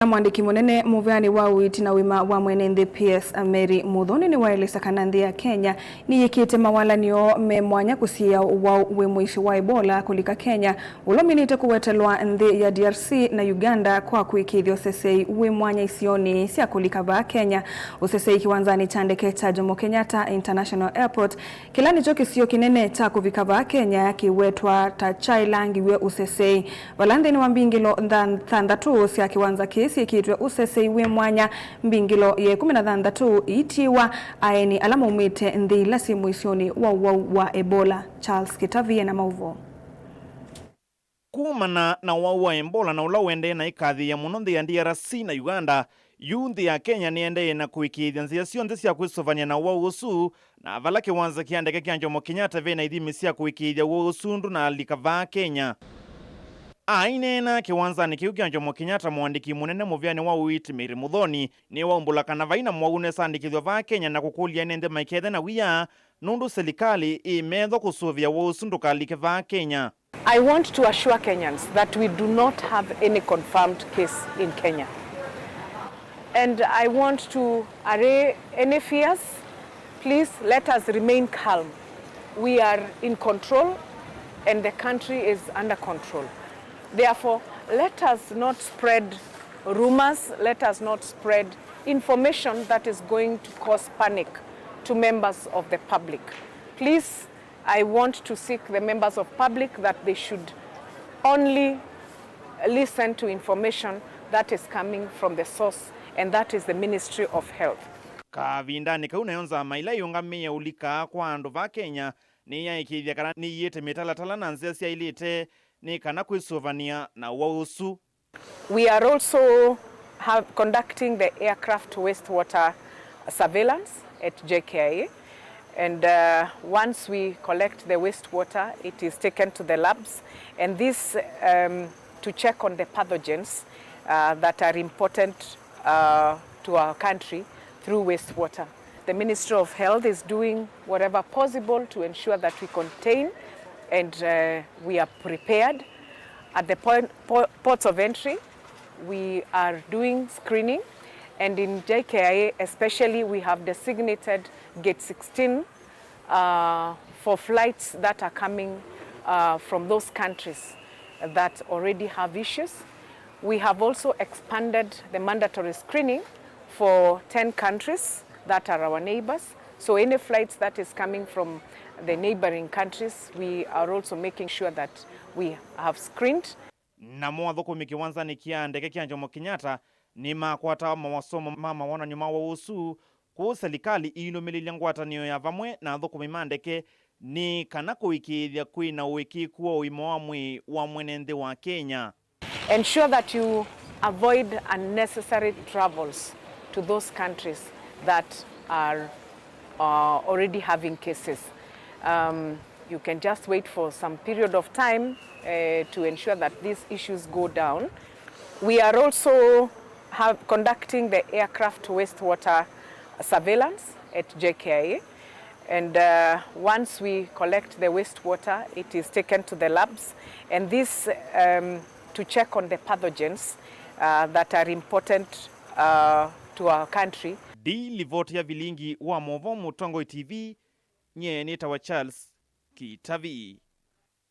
Muandiki Munene Muveani wa Uiiti na Uima wa Mwenenthi PS Mary Muthoni Niwaelelsya Kana Nthi ya Kenya Niyikiite Mawalanio me Mwanya Kusyiia Uwau we Muisyo wa Ebola Kulika Kenya ulominite kuwetelwa Nthi ya DRC na Uganda kwa kuikithia usesei we Mwanya isioni cia Kulika ba Kenya usesei kiwanzani cha ndege cha Jomo Kenyatta International Airport kila nicho kisio kinene cha kuvika ba Kenya kiwetwa ta chailangi we usesei walandeni wa mbingilo thandatu cia kiwanza kitwe usesei we Mwanya mbingilo ye 16 itiwa aeni alama umite Nthi lasi Muisyoni wa Ebola. Charles Kitavie na mauvo kumana na wa Ebola na ula wende na ikathi ya muno Nthi ya DRC na Uganda Nthi ya Kenya niende na kuikithia nzia cionthe cia kwisovania na usu na vala kiwanza kia ndege kia Jomo Kenyatta vena ithimi cia kuikithia usundu na likava Kenya. Ainena kiwanzani kiu kia Jomo Kenyatta Muandiki Munene Muveani wa Uiiti Mary Muthoni ni waumbula kana vaina mwaune sandikithwa va Kenya na kukulia nende maikethe na wia nundu Silikali imetho kusuvia usundu kalike va Kenya. I want to assure Kenyans that we do not have any confirmed case in Kenya. And I want to array any fears. Please let us remain calm. We are in control and the country is under control. Therefore, let us not spread rumors, let us not spread information that is going to cause panic to members of the public. Please, I want to seek the members of public that they should only listen to information that is coming from the source, and that is the Ministry of Health. Kavindani kauna yonza maila yungamia ulika kwa andu va Kenya ni ya ikithia kana Niyikiite Mitalatala na nzia cia ilite ni kana kwisovania na usu. We are also conducting the aircraft wastewater surveillance at JKIA, and once we collect the wastewater, it is taken to the labs, and this to check on the pathogens that are important to our country through wastewater. The Ministry of Health is doing whatever possible to ensure that we contain and we are prepared. At the ports of entry, we are doing screening, and in JKIA especially we have designated gate 16 for flights that are coming from those countries that already have issues. We have also expanded the mandatory screening for 10 countries that are our neighbors. So any flights that is coming from the neighboring countries, we are also making sure that we have screened. Na mwathukumi kiwanzani kia ndege kia Jomo Kenyatta ni makwata mawasomo mawana nyuma wa usu ku Silikali ilumililia ngwatanio ya vamwe na thukumi mandeke ni kana kuikithia kwina wiki kuwa Uima wa mwi wa Mwenenthi wa Kenya. Ensure that you avoid unnecessary travels to those countries that are already having cases. You can just wait for some period of time to ensure that these issues go down. We are also conducting the aircraft wastewater surveillance at JKIA, and once we collect the wastewater, it is taken to the labs, and this to check on the pathogens that are important to our country. Di livoti ya vilingi wa movo Mutongo TV nye nita wa Charles Kitavie.